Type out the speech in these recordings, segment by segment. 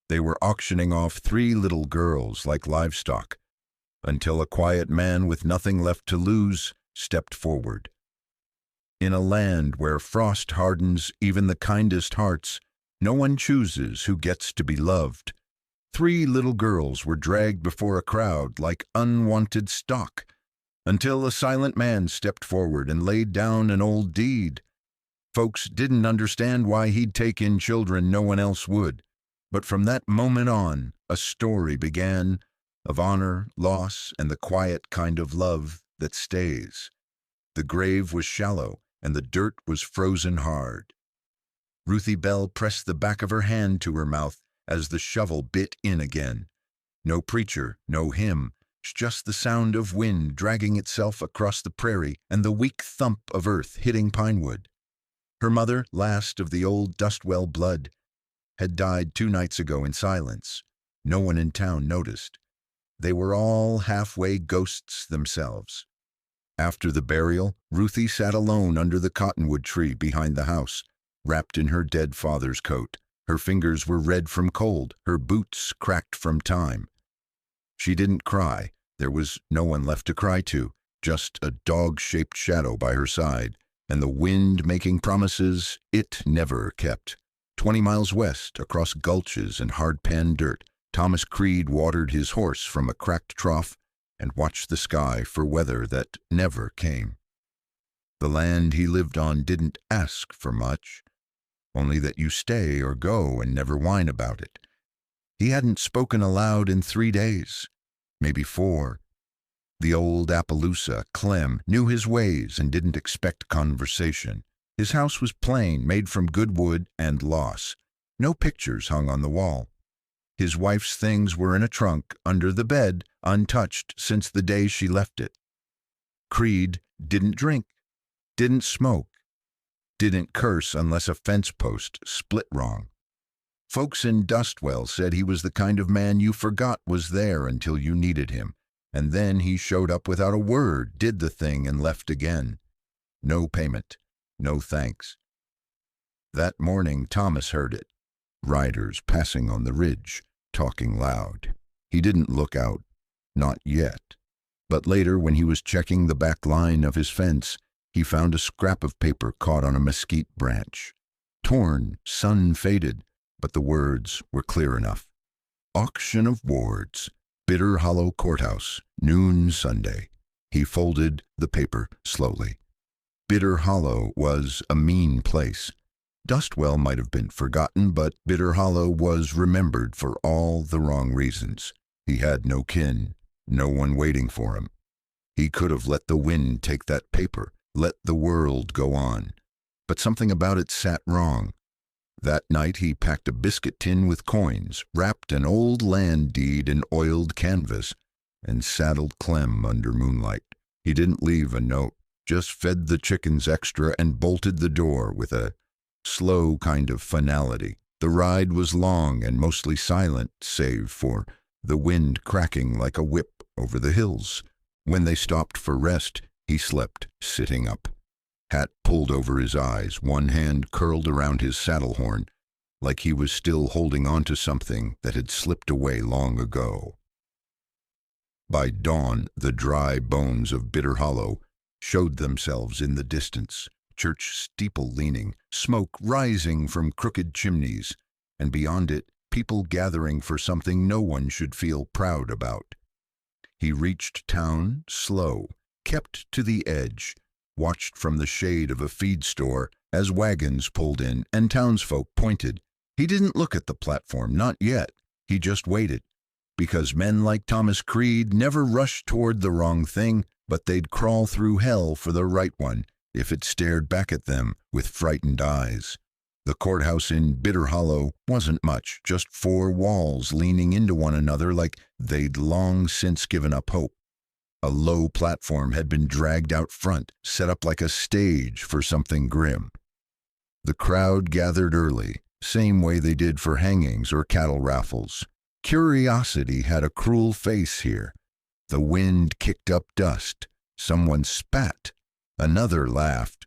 They were auctioning off 3 little girls like livestock, until a quiet man with nothing left to lose stepped forward. In a land where frost hardens even the kindest hearts, no one chooses who gets to be loved. 3 little girls were dragged before a crowd like unwanted stock, until a silent man stepped forward and laid down an old deed. Folks didn't understand why he'd take in children no one else would, but from that moment on, a story began of honor, loss, and the quiet kind of love that stays. The grave was shallow, and the dirt was frozen hard. Ruthie Bell pressed the back of her hand to her mouth as the shovel bit in again. No preacher, no hymn, just the sound of wind dragging itself across the prairie and the weak thump of earth hitting pinewood. Her mother, last of the old Dustwell blood, had died 2 nights ago in silence. No one in town noticed. They were all halfway ghosts themselves. After the burial, Ruthie sat alone under the cottonwood tree behind the house, wrapped in her dead father's coat. Her fingers were red from cold, her boots cracked from time. She didn't cry. There was no one left to cry to, just a dog-shaped shadow by her side, and the wind making promises it never kept. 20 miles west, across gulches and hard-pan dirt, Thomas Creed watered his horse from a cracked trough and watched the sky for weather that never came. The land he lived on didn't ask for much, only that you stay or go and never whine about it. He hadn't spoken aloud in 3 days, maybe 4. The old Appaloosa, Clem, knew his ways and didn't expect conversation. His house was plain, made from good wood and loss. No pictures hung on the wall. His wife's things were in a trunk under the bed, untouched since the day she left it. Creed didn't drink, didn't smoke, didn't curse unless a fence post split wrong. Folks in Dustwell said he was the kind of man you forgot was there until you needed him, and then he showed up without a word, did the thing, and left again. No payment, no thanks. That morning Thomas heard it. Riders passing on the ridge, talking loud. He didn't look out, not yet. But later, when he was checking the back line of his fence, he found a scrap of paper caught on a mesquite branch. Torn, sun-faded, but the words were clear enough. Auction of wards, Bitter Hollow Courthouse, noon Sunday. He folded the paper slowly. Bitter Hollow was a mean place. Dustwell might have been forgotten, but Bitter Hollow was remembered for all the wrong reasons. He had no kin, no one waiting for him. He could have let the wind take that paper, let the world go on. But something about it sat wrong. That night he packed a biscuit tin with coins, wrapped an old land deed in oiled canvas, and saddled Clem under moonlight. He didn't leave a note, just fed the chickens extra and bolted the door with a slow kind of finality. The ride was long and mostly silent, save for the wind cracking like a whip over the hills. When they stopped for rest, he slept sitting up. Hat pulled over his eyes, one hand curled around his saddle horn, like he was still holding on to something that had slipped away long ago. By dawn, the dry bones of Bitter Hollow showed themselves in the distance, church steeple leaning, smoke rising from crooked chimneys, and beyond it, people gathering for something no one should feel proud about. He reached town slow, kept to the edge, watched from the shade of a feed store as wagons pulled in and townsfolk pointed. He didn't look at the platform, not yet. He just waited, because men like Thomas Creed never rushed toward the wrong thing, but they'd crawl through hell for the right one if it stared back at them with frightened eyes. The courthouse in Bitter Hollow wasn't much, just 4 walls leaning into one another like they'd long since given up hope. A low platform had been dragged out front, set up like a stage for something grim. The crowd gathered early, same way they did for hangings or cattle raffles. Curiosity had a cruel face here. The wind kicked up dust. Someone spat. Another laughed.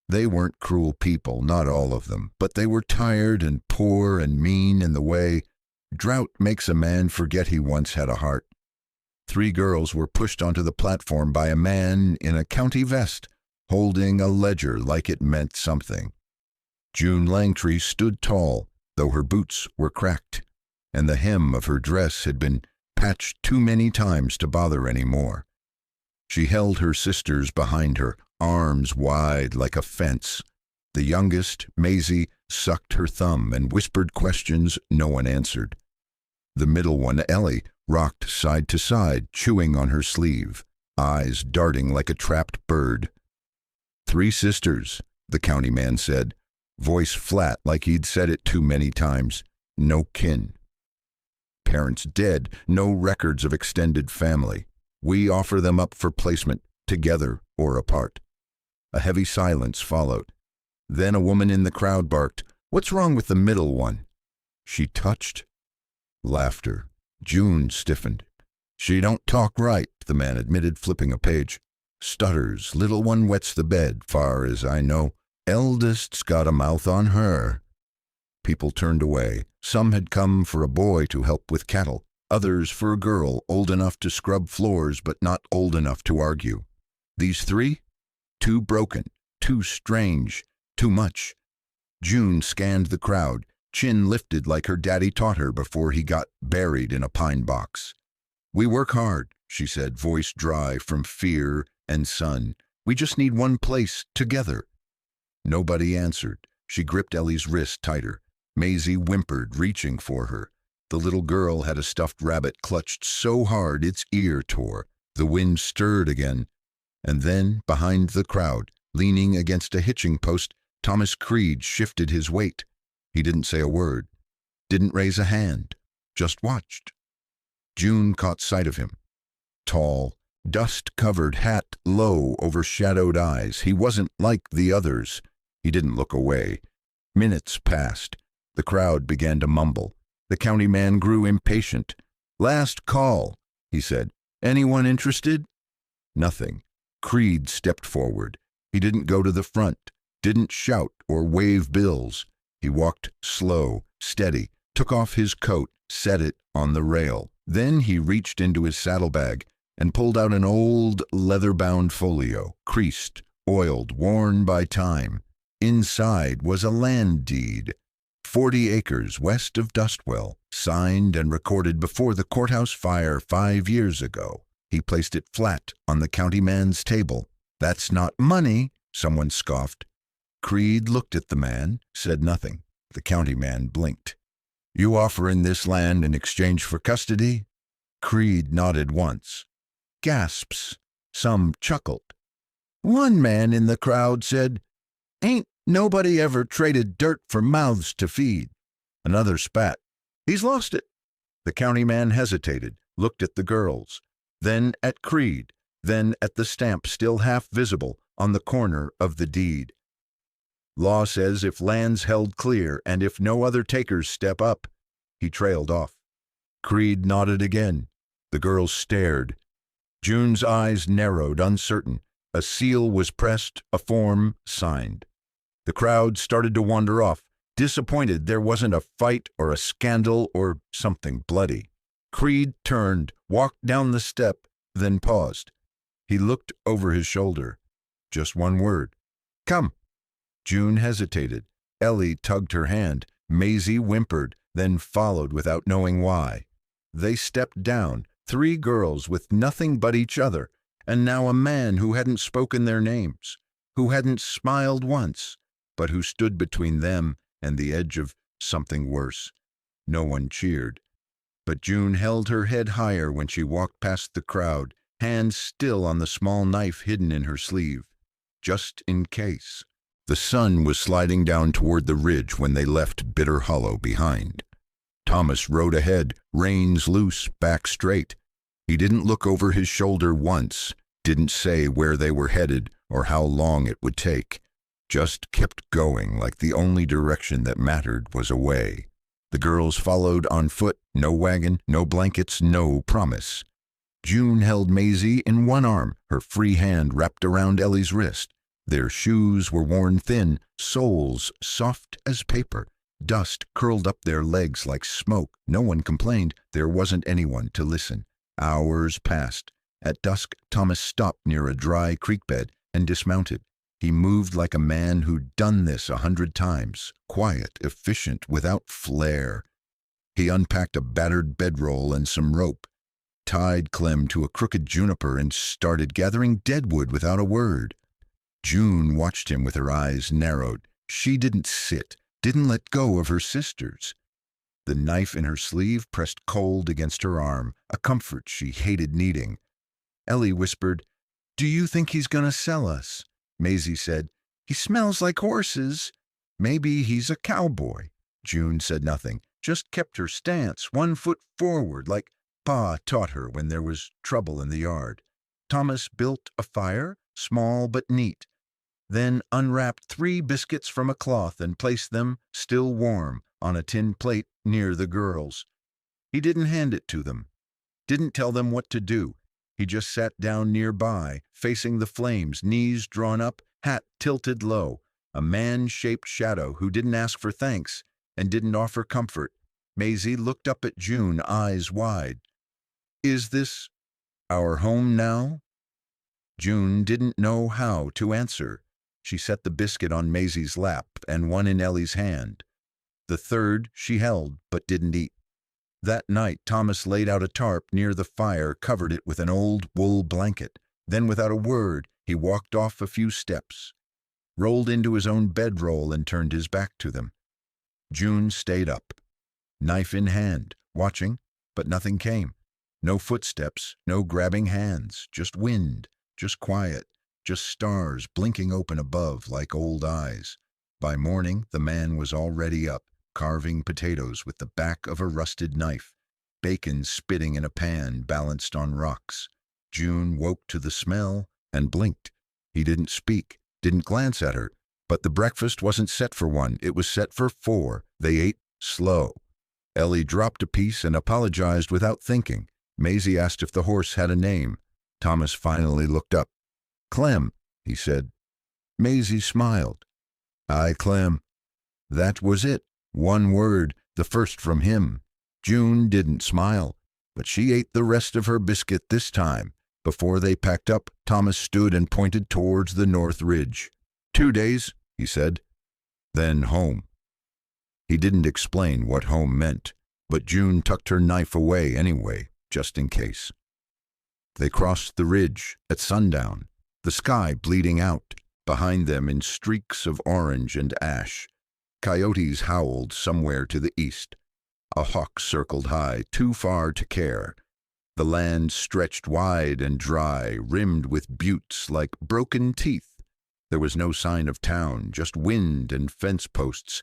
They weren't cruel people, not all of them, but they were tired and poor and mean in the way Drought makes a man forget he once had a heart. 3 girls were pushed onto the platform by a man in a county vest, holding a ledger like it meant something. June Langtry stood tall, though her boots were cracked, and the hem of her dress had been patched too many times to bother any more. She held her sisters behind her, arms wide like a fence. The youngest, Maisie, sucked her thumb and whispered questions no one answered. The middle one, Ellie, rocked side to side, chewing on her sleeve, eyes darting like a trapped bird. 3 sisters, the county man said, voice flat like he'd said it too many times. No kin. Parents dead, no records of extended family. We offer them up for placement, together or apart. A heavy silence followed. Then a woman in the crowd barked, "What's wrong with the middle one?" She touched. Laughter. June stiffened. "She don't talk right," the man admitted, flipping a page. "Stutters. Little one wets the bed, far as I know. Eldest's got a mouth on her." People turned away. Some had come for a boy to help with cattle, others for a girl old enough to scrub floors but not old enough to argue. These 3? Too broken, too strange, too much. June scanned the crowd, chin lifted like her daddy taught her before he got buried in a pine box. "We work hard," she said, voice dry from fear and sun. "We just need one place, together." Nobody answered. She gripped Ellie's wrist tighter. Maisie whimpered, reaching for her. The little girl had a stuffed rabbit clutched so hard its ear tore. The wind stirred again. And then, behind the crowd, leaning against a hitching post, Thomas Creed shifted his weight. He didn't say a word, didn't raise a hand, just watched. June caught sight of him. Tall, dust-covered hat low over shadowed eyes. He wasn't like the others. He didn't look away. Minutes passed. The crowd began to mumble. The county man grew impatient. "Last call," he said. "Anyone interested?" Nothing. Creed stepped forward. He didn't go to the front, didn't shout or wave bills. He walked slow, steady, took off his coat, set it on the rail. Then he reached into his saddlebag and pulled out an old leather-bound folio, creased, oiled, worn by time. Inside was a land deed. 40 acres west of Dustwell, signed and recorded before the courthouse fire 5 years ago. He placed it flat on the county man's table. "That's not money," someone scoffed. Creed looked at the man, said nothing. The county man blinked. "You offering this land in exchange for custody?" Creed nodded once. Gasps. Some chuckled. One man in the crowd said, "Ain't nobody ever traded dirt for mouths to feed." Another spat. "He's lost it." The county man hesitated, looked at the girls, then at Creed, then at the stamp still half visible on the corner of the deed. "Law says if land's held clear and if no other takers step up." He trailed off. Creed nodded again. The girls stared. June's eyes narrowed, uncertain. A seal was pressed, a form signed. The crowd started to wander off, disappointed there wasn't a fight or a scandal or something bloody. Creed turned, walked down the step, then paused. He looked over his shoulder. Just one word. "Come." June hesitated. Ellie tugged her hand. Maisie whimpered, then followed without knowing why. They stepped down, 3 girls with nothing but each other, and now a man who hadn't spoken their names, who hadn't smiled once, but who stood between them and the edge of something worse. No one cheered. But June held her head higher when she walked past the crowd, hand still on the small knife hidden in her sleeve. Just in case. The sun was sliding down toward the ridge when they left Bitter Hollow behind. Thomas rode ahead, reins loose, back straight. He didn't look over his shoulder once, didn't say where they were headed or how long it would take. Just kept going like the only direction that mattered was away. The girls followed on foot, no wagon, no blankets, no promise. June held Maisie in one arm, her free hand wrapped around Ellie's wrist. Their shoes were worn thin, soles soft as paper. Dust curled up their legs like smoke. No one complained. There wasn't anyone to listen. Hours passed. At dusk, Thomas stopped near a dry creek bed and dismounted. He moved like a man who'd done this 100 times, quiet, efficient, without flair. He unpacked a battered bedroll and some rope, tied Clem to a crooked juniper, and started gathering deadwood without a word. June watched him with her eyes narrowed. She didn't sit, didn't let go of her sisters. The knife in her sleeve pressed cold against her arm, a comfort she hated needing. Ellie whispered, "Do you think he's gonna sell us?" Maisie said, "He smells like horses." "Maybe he's a cowboy." June said nothing, just kept her stance, one foot forward, like Pa taught her when there was trouble in the yard. Thomas built a fire, small but neat, then unwrapped 3 biscuits from a cloth and placed them, still warm, on a tin plate near the girls. He didn't hand it to them, didn't tell them what to do. He just sat down nearby, facing the flames, knees drawn up, hat tilted low, a man-shaped shadow who didn't ask for thanks and didn't offer comfort. Maisie looked up at June, eyes wide. "Is this our home now?" June didn't know how to answer. She set the biscuit on Maisie's lap and one in Ellie's hand. The third she held but didn't eat. That night, Thomas laid out a tarp near the fire, covered it with an old wool blanket. Then, without a word, he walked off a few steps, rolled into his own bedroll, and turned his back to them. June stayed up, knife in hand, watching, but nothing came. No footsteps, no grabbing hands, just wind, just quiet, just stars blinking open above like old eyes. By morning, the man was already up, carving potatoes with the back of a rusted knife, bacon spitting in a pan balanced on rocks. June woke to the smell and blinked. He didn't speak, didn't glance at her, but the breakfast wasn't set for 1, it was set for 4. They ate slow. Ellie dropped a piece and apologized without thinking. Maisie asked if the horse had a name. Thomas finally looked up. "Clem," he said. Maisie smiled. "Aye, Clem." That was it. One word, the first from him. June didn't smile, but she ate the rest of her biscuit this time. Before they packed up, Thomas stood and pointed towards the north ridge. 2 days, he said. Then home. He didn't explain what home meant, but June tucked her knife away anyway, just in case. They crossed the ridge at sundown, the sky bleeding out, behind them in streaks of orange and ash. Coyotes howled somewhere to the east. A hawk circled high, too far to care. The land stretched wide and dry, rimmed with buttes like broken teeth. There was no sign of town, just wind and fence posts,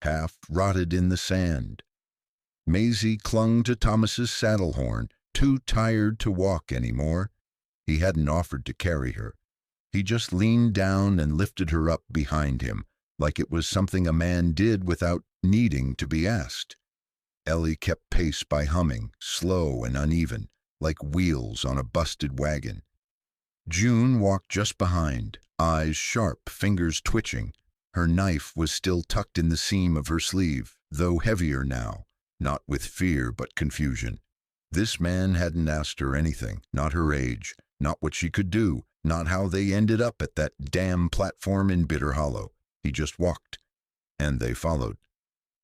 half rotted in the sand. Maisie clung to Thomas's saddle horn, too tired to walk anymore. He hadn't offered to carry her. He just leaned down and lifted her up behind him, like it was something a man did without needing to be asked. Ellie kept pace by humming, slow and uneven, like wheels on a busted wagon. June walked just behind, eyes sharp, fingers twitching. Her knife was still tucked in the seam of her sleeve, though heavier now, not with fear but confusion. This man hadn't asked her anything, not her age, not what she could do, not how they ended up at that damn platform in Bitter Hollow. He just walked, and they followed.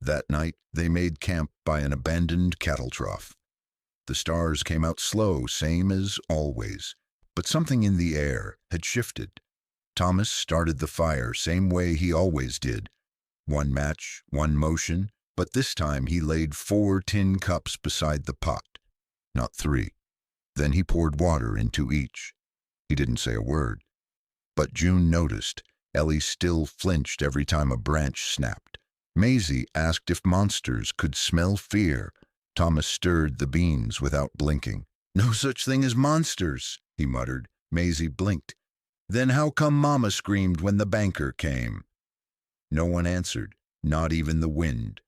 That night, they made camp by an abandoned cattle trough. The stars came out slow, same as always, but something in the air had shifted. Thomas started the fire same way he always did. One match, one motion, but this time he laid 4 tin cups beside the pot, not 3. Then he poured water into each. He didn't say a word, but June noticed. Ellie still flinched every time a branch snapped. Maisie asked if monsters could smell fear. Thomas stirred the beans without blinking. "No such thing as monsters," he muttered. Maisie blinked. "Then how come Mama screamed when the banker came?" No one answered, not even the wind.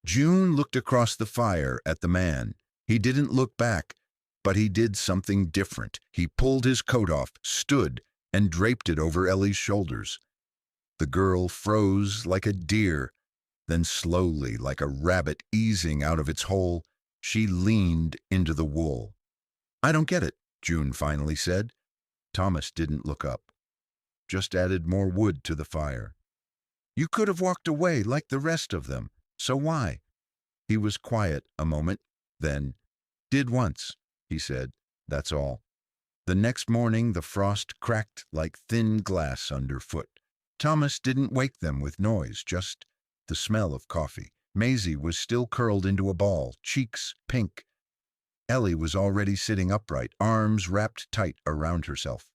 June looked across the fire at the man. He didn't look back, but he did something different. He pulled his coat off, stood, and draped it over Ellie's shoulders. The girl froze like a deer. Then slowly, like a rabbit easing out of its hole, she leaned into the wool. "I don't get it," June finally said. Thomas didn't look up, just added more wood to the fire. "You could have walked away like the rest of them, so why?" He was quiet a moment, then, "Did once," he said, "that's all." The next morning the frost cracked like thin glass underfoot. Thomas didn't wake them with noise, just the smell of coffee. Maisie was still curled into a ball, cheeks pink. Ellie was already sitting upright, arms wrapped tight around herself.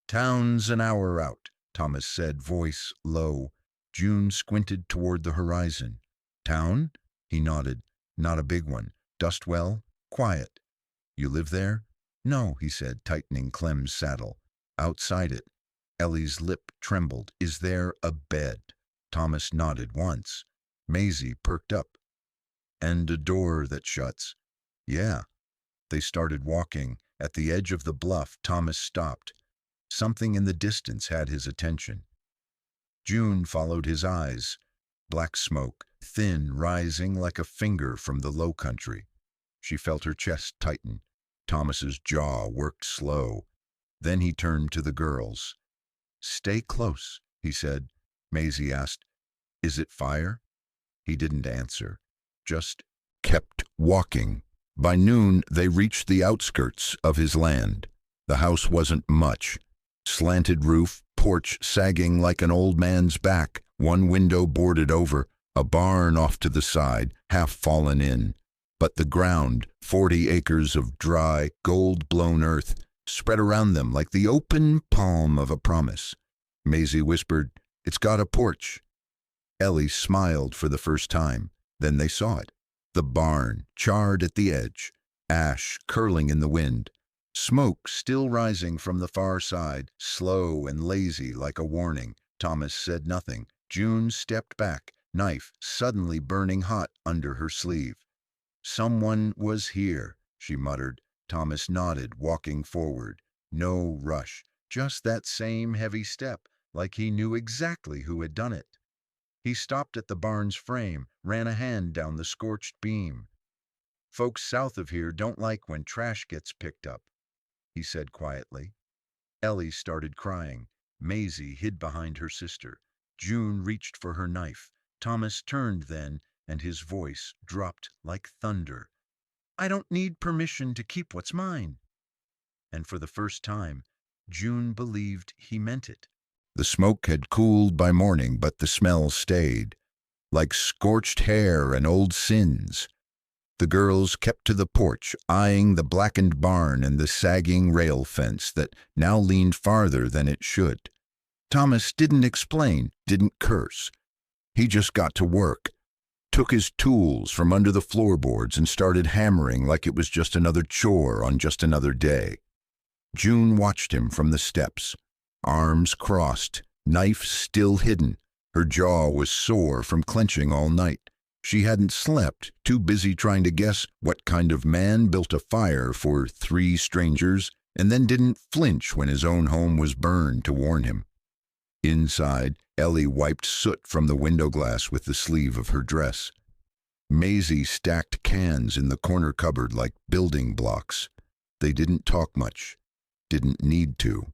"Town's an hour out," Thomas said, voice low. June squinted toward the horizon. "Town?" He nodded. "Not a big one. Dust well? Quiet. You live there?" "No," he said, tightening Clem's saddle. "Outside it." Ellie's lip trembled. "Is there a bed?" Thomas nodded once. Maisie perked up. "And a door that shuts?" "Yeah." They started walking. At the edge of the bluff, Thomas stopped. Something in the distance had his attention. June followed his eyes. Black smoke, thin, rising like a finger from the low country. She felt her chest tighten. Thomas's jaw worked slow. Then he turned to the girls. "Stay close," he said. Maisie asked, "Is it fire?" He didn't answer, just kept walking. By noon, they reached the outskirts of his land. The house wasn't much. Slanted roof, porch sagging like an old man's back, one window boarded over, a barn off to the side, half fallen in. But the ground, 40 acres of dry, gold-blown earth, spread around them like the open palm of a promise. Maisie whispered, "It's got a porch." Ellie smiled for the first time. Then they saw it. The barn, charred at the edge, ash curling in the wind, smoke still rising from the far side, slow and lazy like a warning. Thomas said nothing. June stepped back, knife suddenly burning hot under her sleeve. "Someone was here," she muttered. Thomas nodded, walking forward. No rush, just that same heavy step, like he knew exactly who had done it. He stopped at the barn's frame, ran a hand down the scorched beam. "Folks south of here don't like when trash gets picked up," he said quietly. Ellie started crying. Maisie hid behind her sister. June reached for her knife. Thomas turned then, and his voice dropped like thunder. "I don't need permission to keep what's mine." And for the first time, June believed he meant it. The smoke had cooled by morning, but the smell stayed, like scorched hair and old sins. The girls kept to the porch, eyeing the blackened barn and the sagging rail fence that now leaned farther than it should. Thomas didn't explain, didn't curse. He just got to work, took his tools from under the floorboards and started hammering like it was just another chore on just another day. June watched him from the steps, arms crossed, knife still hidden. Her jaw was sore from clenching all night. She hadn't slept, too busy trying to guess what kind of man built a fire for 3 strangers and then didn't flinch when his own home was burned to warn him. Inside, Ellie wiped soot from the window glass with the sleeve of her dress. Maisie stacked cans in the corner cupboard like building blocks. They didn't talk much, didn't need to.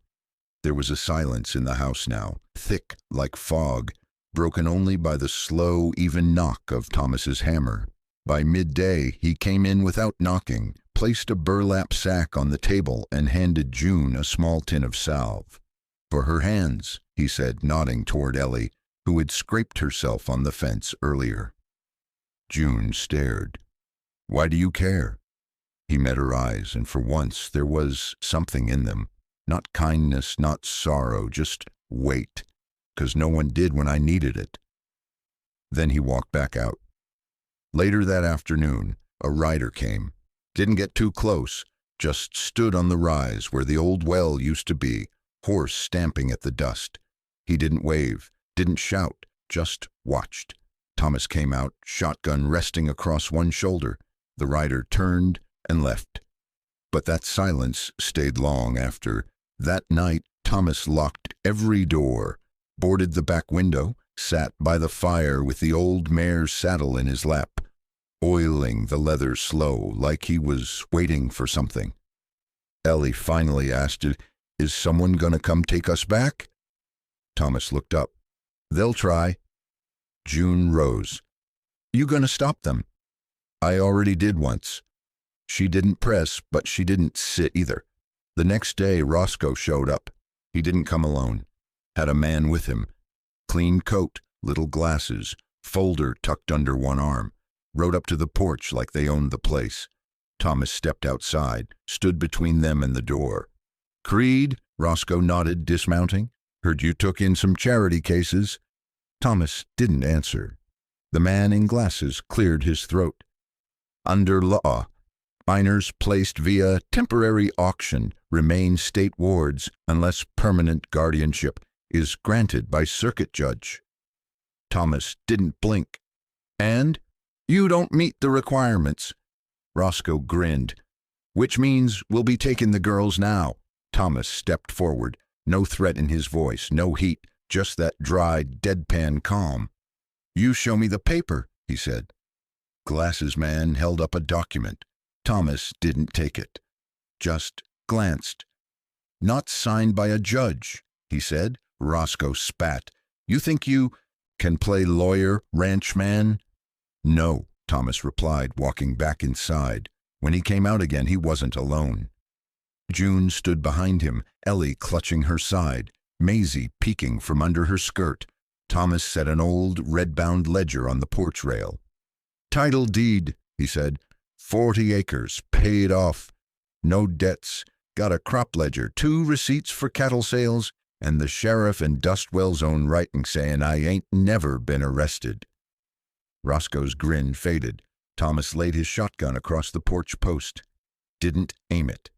There was a silence in the house now, thick like fog, broken only by the slow, even knock of Thomas's hammer. By midday, he came in without knocking, placed a burlap sack on the table, and handed June a small tin of salve. "For her hands," he said, nodding toward Ellie, who had scraped herself on the fence earlier. June stared. "Why do you care?" He met her eyes, and for once there was something in them. Not kindness, not sorrow, just weight. "'Cause no one did when I needed it." Then he walked back out. Later that afternoon, a rider came. Didn't get too close, just stood on the rise where the old well used to be, horse stamping at the dust. He didn't wave, didn't shout, just watched. Thomas came out, shotgun resting across one shoulder. The rider turned and left. But that silence stayed long after. That night, Thomas locked every door, boarded the back window, sat by the fire with the old mare's saddle in his lap, oiling the leather slow like he was waiting for something. Ellie finally asked, "Is someone gonna come take us back?" Thomas looked up. "They'll try." June rose. "You gonna stop them?" "I already did once." She didn't press, but she didn't sit either. The next day, Roscoe showed up. He didn't come alone. Had a man with him. Clean coat, little glasses, folder tucked under one arm. Rode up to the porch like they owned the place. Thomas stepped outside, stood between them and the door. "Creed?" Roscoe nodded, dismounting. "Heard you took in some charity cases." Thomas didn't answer. The man in glasses cleared his throat. "Under law, minors placed via temporary auction remain state wards unless permanent guardianship is granted by circuit judge." Thomas didn't blink. "And? You don't meet the requirements." Roscoe grinned. "Which means we'll be taking the girls now." Thomas stepped forward. No threat in his voice, no heat, just that dry, deadpan calm. "You show me the paper," he said. Glasses man held up a document. Thomas didn't take it. Just glanced. "Not signed by a judge," he said. Roscoe spat. "You think you can play lawyer, ranchman?" "No," Thomas replied, walking back inside. When he came out again, he wasn't alone. June stood behind him, Ellie clutching her side, Maisie peeking from under her skirt. Thomas set an old, red-bound ledger on the porch rail. "Title deed," he said. 40 acres, paid off. No debts. Got a crop ledger, 2 receipts for cattle sales, and the sheriff in Dustwell's own writing saying I ain't never been arrested." Roscoe's grin faded. Thomas laid his shotgun across the porch post. Didn't aim it.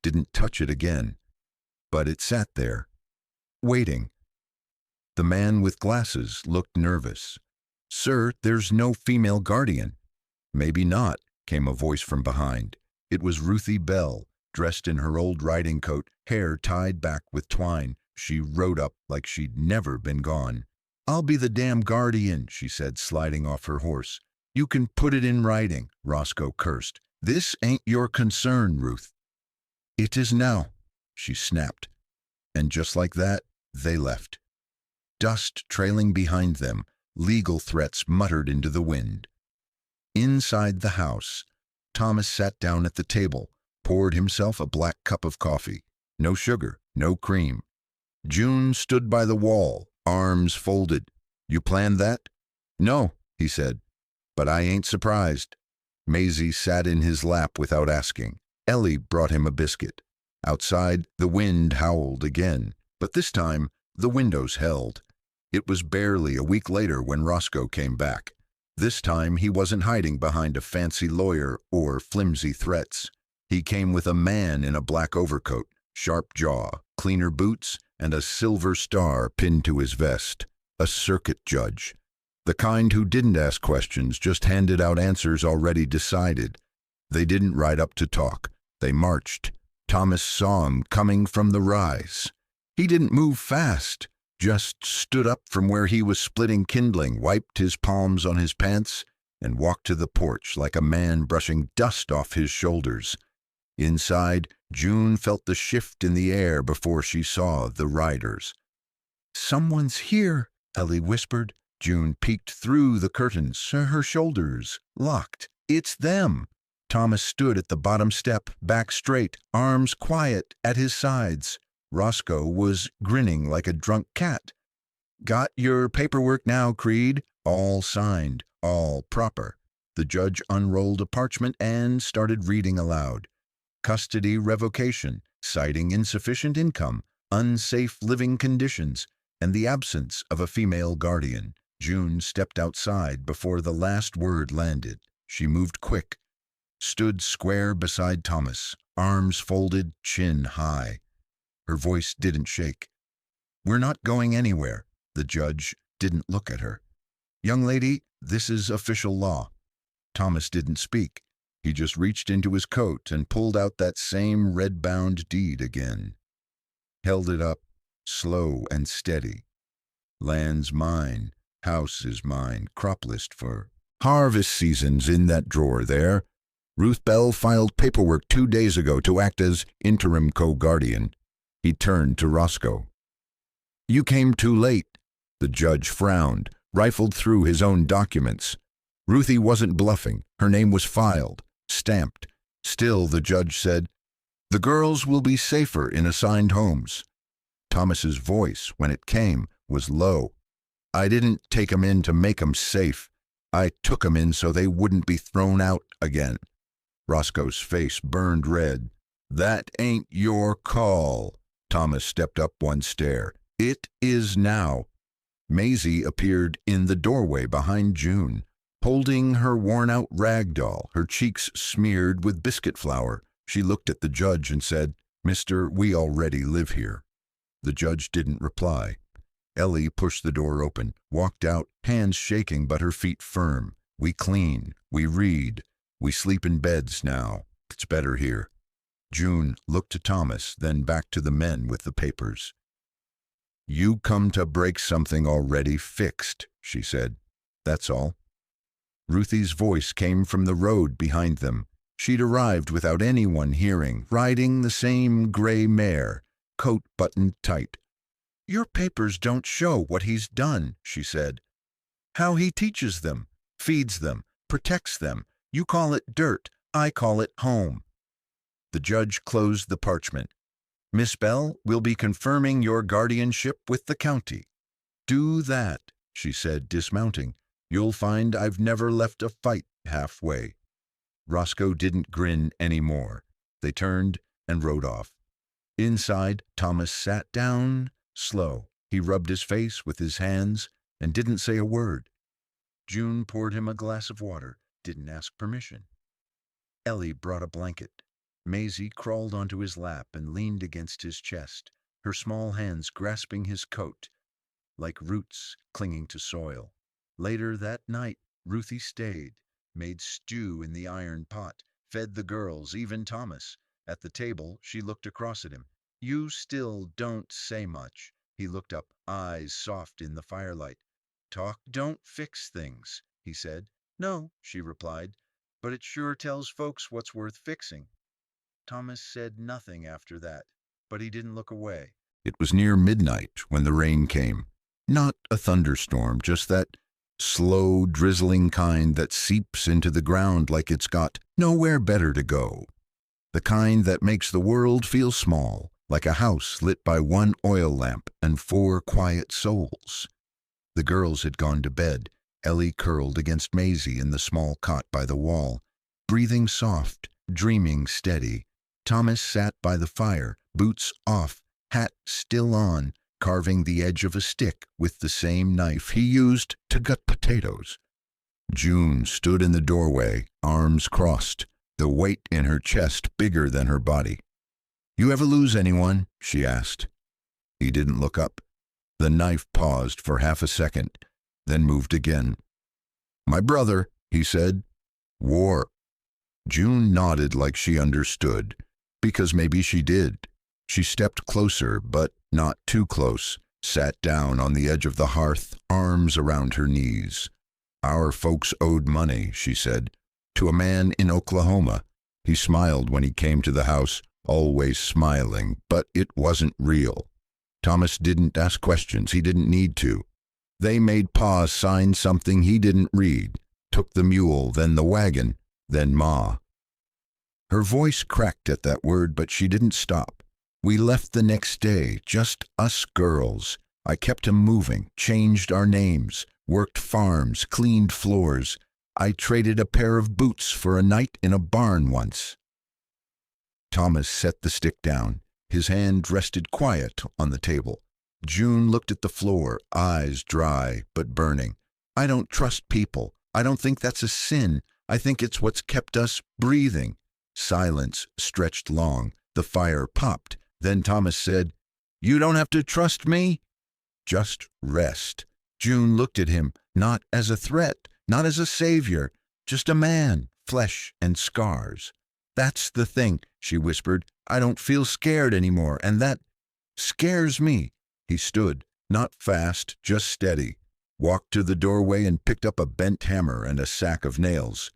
Didn't touch it again. But it sat there, waiting. The man with glasses looked nervous. "Sir, there's no female guardian." "Maybe not," came a voice from behind. It was Ruthie Bell, dressed in her old riding coat, hair tied back with twine. She rode up like she'd never been gone. "I'll be the damn guardian," she said, sliding off her horse. "You can put it in writing," Roscoe cursed. "This ain't your concern, Ruth." "It is now," she snapped. And just like that, they left. Dust trailing behind them, legal threats muttered into the wind. Inside the house, Thomas sat down at the table, poured himself a black cup of coffee. No sugar, no cream. June stood by the wall, arms folded. "You planned that?" "No," he said, "but I ain't surprised." Maisie sat in his lap without asking. Ellie brought him a biscuit. Outside, the wind howled again, but this time the windows held. It was barely a week later when Roscoe came back. This time he wasn't hiding behind a fancy lawyer or flimsy threats. He came with a man in a black overcoat, sharp jaw, cleaner boots, and a silver star pinned to his vest. A circuit judge. The kind who didn't ask questions, just handed out answers already decided. They didn't ride up to talk. They marched. Thomas saw him coming from the rise. He didn't move fast, just stood up from where he was splitting kindling, wiped his palms on his pants, and walked to the porch like a man brushing dust off his shoulders. Inside, June felt the shift in the air before she saw the riders. "Someone's here," Ellie whispered. June peeked through the curtains, her shoulders locked. "It's them." Thomas stood at the bottom step, back straight, arms quiet at his sides. Roscoe was grinning like a drunk cat. "Got your paperwork now, Creed? All signed, all proper." The judge unrolled a parchment and started reading aloud. "Custody revocation, citing insufficient income, unsafe living conditions, and the absence of a female guardian." June stepped outside before the last word landed. She moved quick, stood square beside Thomas, arms folded, chin high. Her voice didn't shake. "We're not going anywhere." The judge didn't look at her. "Young lady, this is official law." Thomas didn't speak. He just reached into his coat and pulled out that same red-bound deed again. Held it up, slow and steady. "Land's mine. House is mine. Crop list for harvest season's in that drawer there. Ruth Bell filed paperwork 2 days ago to act as interim co-guardian. He turned to Roscoe. You came too late. The judge frowned, rifled through his own documents. Ruthie wasn't bluffing. Her name was filed, stamped. Still, the judge said, the girls will be safer in assigned homes. Thomas's voice, when it came, was low. I didn't take 'em in to make 'em safe. I took 'em in so they wouldn't be thrown out again. Roscoe's face burned red. That ain't your call. Thomas stepped up one stair. It is now. Maisie appeared in the doorway behind June, holding her worn-out rag doll, her cheeks smeared with biscuit flour. She looked at the judge and said, Mister, we already live here. The judge didn't reply. Ellie pushed the door open, walked out, hands shaking but her feet firm. We clean, we read, we sleep in beds now. It's better here. June looked to Thomas, then back to the men with the papers. You come to break something already fixed, she said. That's all. Ruthie's voice came from the road behind them. She'd arrived without anyone hearing, riding the same gray mare, coat buttoned tight. Your papers don't show what he's done, she said. How he teaches them, feeds them, protects them. You call it dirt, I call it home. The judge closed the parchment. Miss Bell will be confirming your guardianship with the county. Do that, she said, dismounting. You'll find I've never left a fight halfway. Roscoe didn't grin anymore. They turned and rode off. Inside, Thomas sat down, slow. He rubbed his face with his hands and didn't say a word. June poured him a glass of water, didn't ask permission. Ellie brought a blanket. Maisie crawled onto his lap and leaned against his chest, her small hands grasping his coat, like roots clinging to soil. Later that night, Ruthie stayed, made stew in the iron pot, fed the girls, even Thomas. At the table, she looked across at him. You still don't say much. He looked up, eyes soft in the firelight. Talk don't fix things, he said. No, she replied, but it sure tells folks what's worth fixing. Thomas said nothing after that, but he didn't look away. It was near midnight when the rain came. Not a thunderstorm, just that slow, drizzling kind that seeps into the ground like it's got nowhere better to go. The kind that makes the world feel small, like a house lit by one oil lamp and 4 quiet souls. The girls had gone to bed. Ellie curled against Maisie in the small cot by the wall, breathing soft, dreaming steady. Thomas sat by the fire, boots off, hat still on, carving the edge of a stick with the same knife he used to gut potatoes. June stood in the doorway, arms crossed, the weight in her chest bigger than her body. You ever lose anyone? She asked. He didn't look up. The knife paused for half a second, then moved again. My brother, he said. War. June nodded like she understood, because maybe she did. She stepped closer, but not too close, sat down on the edge of the hearth, arms around her knees. Our folks owed money, she said, to a man in Oklahoma. He smiled when he came to the house, always smiling, but it wasn't real. Thomas didn't ask questions. He didn't need to. They made Pa sign something he didn't read, took the mule, then the wagon, then Ma. Her voice cracked at that word, but she didn't stop. We left the next day, just us girls. I kept him moving, changed our names, worked farms, cleaned floors. I traded a pair of boots for a night in a barn once. Thomas set the stick down. His hand rested quiet on the table. June looked at the floor, eyes dry but burning. I don't trust people. I don't think that's a sin. I think it's what's kept us breathing. Silence stretched long. The fire popped. Then Thomas said, You don't have to trust me. Just rest. June looked at him, not as a threat, not as a savior, just a man, flesh and scars. That's the thing, she whispered. I don't feel scared anymore, and that scares me. He stood, not fast, just steady. walked to the doorway and picked up a bent hammer and a sack of nails.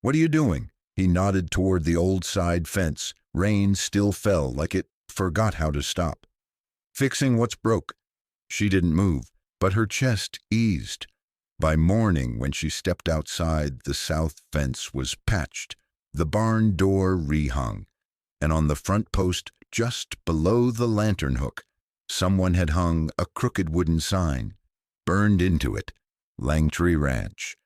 "What are you doing?" He nodded toward the old side fence. Rain still fell like it forgot how to stop. "Fixing what's broke." She didn't move, but her chest eased. By morning, when she stepped outside, the south fence was patched, the barn door rehung, and on the front post, just below the lantern hook, someone had hung a crooked wooden sign. Burned into it, Langtree Ranch.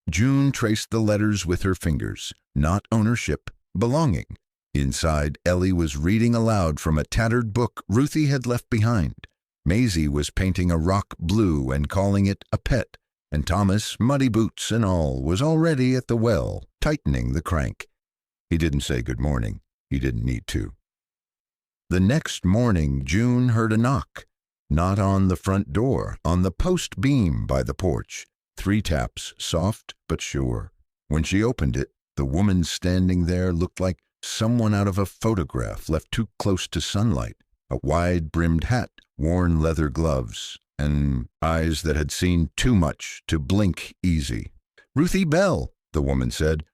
June traced the letters with her fingers. Not ownership, belonging. Inside, Ellie was reading aloud from a tattered book Ruthie had left behind. Maisie was painting a rock blue and calling it a pet, and Thomas, muddy boots and all, was already at the well, tightening the crank. He didn't say good morning. He didn't need to. The next morning, June heard a knock. Not on the front door, on the post beam by the porch. 3 taps, soft but sure. When she opened it, the woman standing there looked like someone out of a photograph left too close to sunlight. A wide-brimmed hat, worn leather gloves, and eyes that had seen too much to blink easy. "Ruthie Bell," the woman said.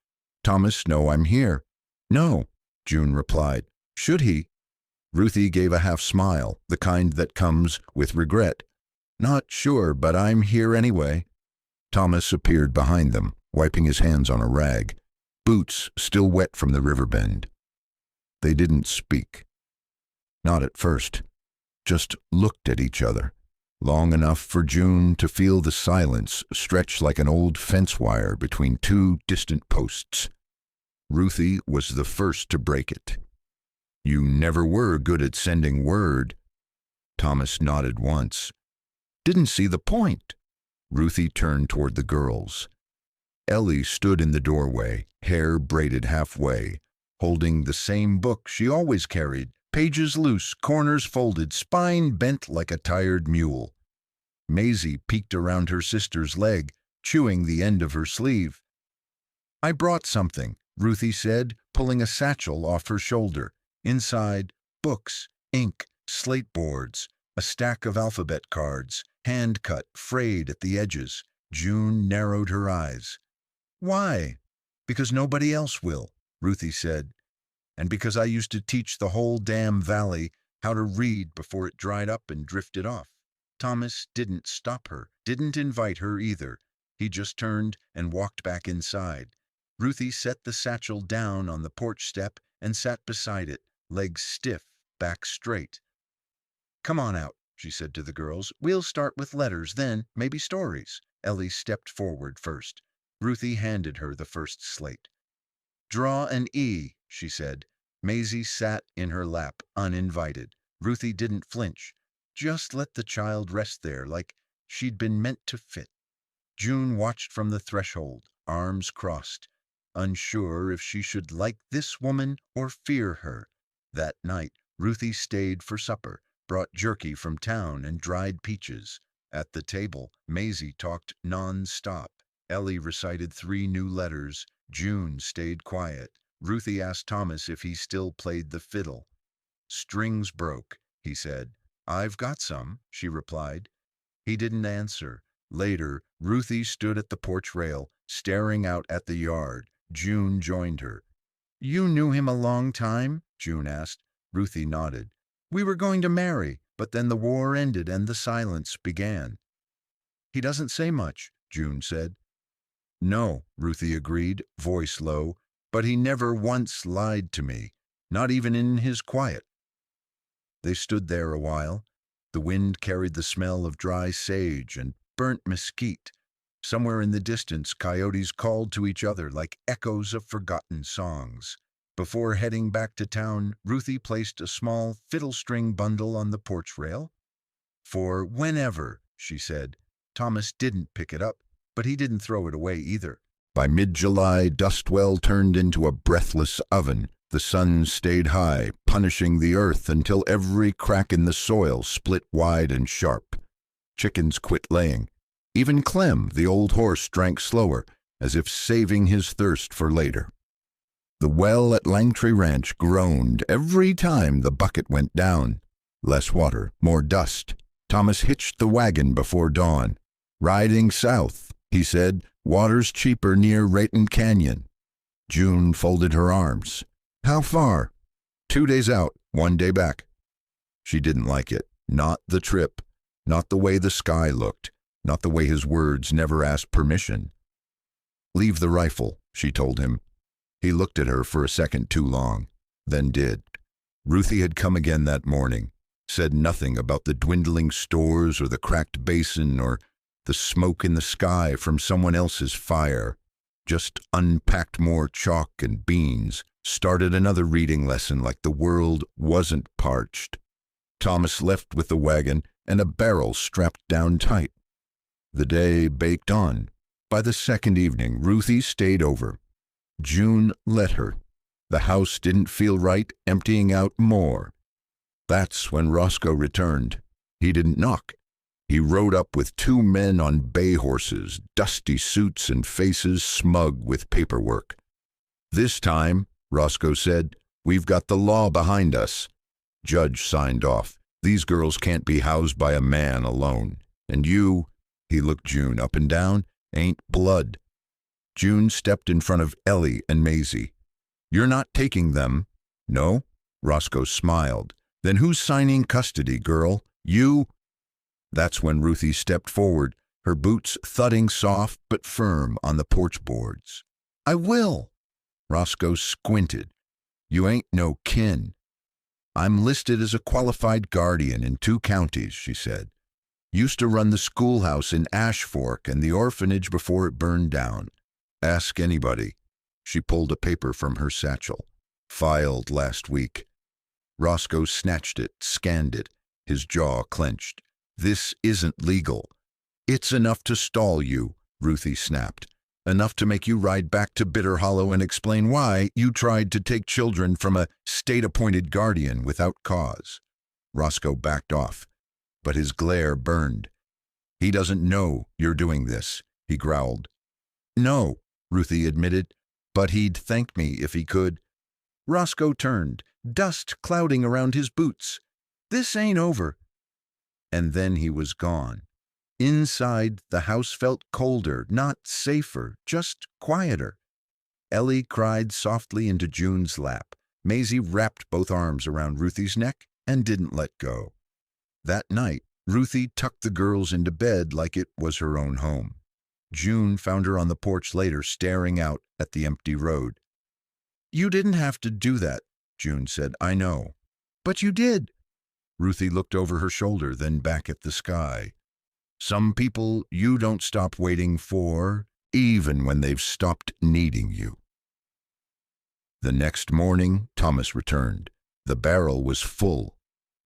"Thomas know I'm here." "No," June replied. "Should he?" Ruthie gave a half-smile, the kind that comes with regret. "Not sure, but I'm here anyway." Thomas appeared behind them, wiping his hands on a rag, boots still wet from the river bend. They didn't speak. Not at first, just looked at each other, long enough for June to feel the silence stretch like an old fence wire between 2 distant posts. Ruthie was the first to break it. "You never were good at sending word." Thomas nodded once. "Didn't see the point." Ruthie turned toward the girls. Ellie stood in the doorway, hair braided halfway, holding the same book she always carried, pages loose, corners folded, spine bent like a tired mule. Maisie peeked around her sister's leg, chewing the end of her sleeve. "I brought something," Ruthie said, pulling a satchel off her shoulder. Inside, books, ink, slate boards, a stack of alphabet cards, hand-cut, frayed at the edges. June narrowed her eyes. "Why?" "Because nobody else will," Ruthie said. "And because I used to teach the whole damn valley how to read before it dried up and drifted off." Thomas didn't stop her, didn't invite her either. He just turned and walked back inside. Ruthie set the satchel down on the porch step and sat beside it, legs stiff, back straight. "Come on out," she said to the girls. "We'll start with letters, then maybe stories." Ellie stepped forward first. Ruthie handed her the first slate. "Draw an E," she said. Maisie sat in her lap, uninvited. Ruthie didn't flinch. Just let the child rest there like she'd been meant to fit. June watched from the threshold, arms crossed, unsure if she should like this woman or fear her. That night, Ruthie stayed for supper, brought jerky from town and dried peaches. At the table, Maisie talked non-stop. Ellie recited 3 new letters. June stayed quiet. Ruthie asked Thomas if he still played the fiddle. "Strings broke," he said. "I've got some," she replied. He didn't answer. Later, Ruthie stood at the porch rail, staring out at the yard. June joined her. "You knew him a long time?" June asked. Ruthie nodded. "We were going to marry, but then the war ended and the silence began." "He doesn't say much," June said. "No," Ruthie agreed, voice low, "but he never once lied to me, not even in his quiet." They stood there a while. The wind carried the smell of dry sage and burnt mesquite. Somewhere in the distance, coyotes called to each other like echoes of forgotten songs. Before heading back to town, Ruthie placed a small fiddle-string bundle on the porch rail. "For whenever," she said. Thomas didn't pick it up, but he didn't throw it away either. By mid-July, Dustwell turned into a breathless oven. The sun stayed high, punishing the earth until every crack in the soil split wide and sharp. Chickens quit laying. Even Clem, the old horse, drank slower, as if saving his thirst for later. The well at Langtree Ranch groaned every time the bucket went down. Less water, more dust. Thomas hitched the wagon before dawn. "Riding south," he said. "Water's cheaper near Rayton Canyon." June folded her arms. "How far?" "2 days out, 1 day back." She didn't like it. Not the trip. Not the way the sky looked. Not the way his words never asked permission. "Leave the rifle," she told him. He looked at her for a second too long, then did. Ruthie had come again that morning, said nothing about the dwindling stores or the cracked basin or the smoke in the sky from someone else's fire. Just unpacked more chalk and beans, started another reading lesson like the world wasn't parched. Thomas left with the wagon and a barrel strapped down tight. The day baked on. By the second evening, Ruthie stayed over. June let her. The house didn't feel right, emptying out more. That's when Roscoe returned. He didn't knock. He rode up with 2 men on bay horses, dusty suits and faces smug with paperwork. "This time," Roscoe said, "we've got the law behind us." Judge signed off. "These girls can't be housed by a man alone. And you," he looked June up and down, "ain't blood." June stepped in front of Ellie and Maisie. "You're not taking them." "No?" Roscoe smiled. "Then who's signing custody, girl? You?" That's when Ruthie stepped forward, her boots thudding soft but firm on the porch boards. "I will." Roscoe squinted. "You ain't no kin." "I'm listed as a qualified guardian in 2 counties, she said. "Used to run the schoolhouse in Ash Fork and the orphanage before it burned down. Ask anybody." She pulled a paper from her satchel. "Filed last week." Roscoe snatched it, scanned it, his jaw clenched. "This isn't legal." "It's enough to stall you," Ruthie snapped. "Enough to make you ride back to Bitter Hollow and explain why you tried to take children from a state-appointed guardian without cause." Roscoe backed off, but his glare burned. "He doesn't know you're doing this," he growled. "No," Ruthie admitted, "but he'd thank me if he could." Roscoe turned, dust clouding around his boots. "This ain't over." And then he was gone. Inside, the house felt colder, not safer, just quieter. Ellie cried softly into June's lap. Maisie wrapped both arms around Ruthie's neck and didn't let go. That night, Ruthie tucked the girls into bed like it was her own home. June found her on the porch later, staring out at the empty road. "You didn't have to do that," June said. "I know." "But you did." Ruthie looked over her shoulder, then back at the sky. "Some people you don't stop waiting for, even when they've stopped needing you." The next morning, Thomas returned. The barrel was full,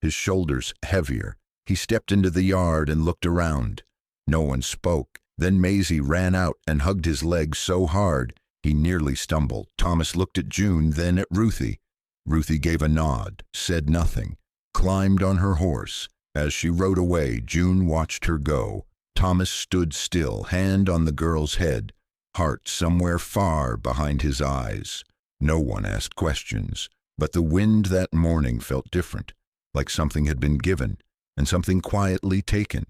his shoulders heavier. He stepped into the yard and looked around. No one spoke. Then Maisie ran out and hugged his leg so hard he nearly stumbled. Thomas looked at June, then at Ruthie. Ruthie gave a nod, said nothing, climbed on her horse. As she rode away, June watched her go. Thomas stood still, hand on the girl's head, heart somewhere far behind his eyes. No one asked questions, but the wind that morning felt different, like something had been given and something quietly taken.